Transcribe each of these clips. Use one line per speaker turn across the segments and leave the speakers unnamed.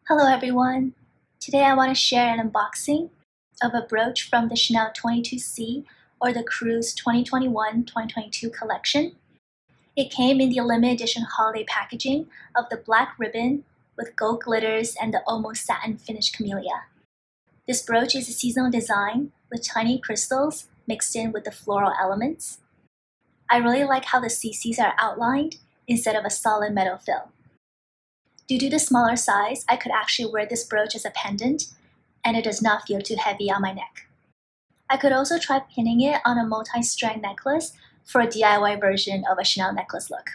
Hello everyone! Today I want to share an unboxing of a brooch from the Chanel 22C or the Cruise 2021-2022 collection. It came in the limited edition holiday packaging of the black ribbon with gold glitters and the almost satin finished camellia. This brooch is a seasonal design with tiny crystals mixed in with the floral elements. I really like how the CCs are outlined instead of a solid metal fill. Due to the smaller size, I could actually wear this brooch as a pendant, and it does not feel too heavy on my neck. I could also try pinning it on a multi-strand necklace for a DIY version of a Chanel necklace look.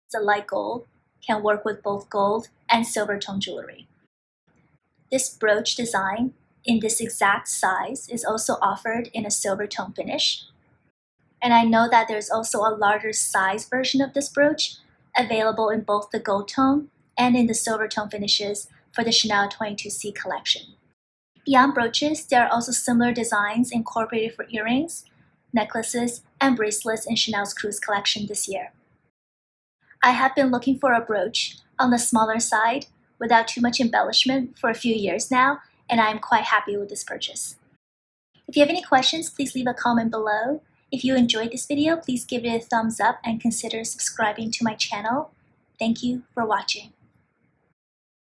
It's a light gold, can work with both gold and silver tone jewelry. This brooch design in this exact size is also offered in a silver tone finish. And I know that there's also a larger size version of this brooch available in both the gold tone and in the silver tone finishes for the Chanel 22C collection. Beyond brooches, there are also similar designs incorporated for earrings, necklaces, and bracelets in Chanel's Cruise collection this year. I have been looking for a brooch on the smaller side without too much embellishment for a few years now, and I am quite happy with this purchase. If you have any questions, please leave a comment below. If you enjoyed this video, please give it a thumbs up and consider subscribing to my channel. Thank you for watching.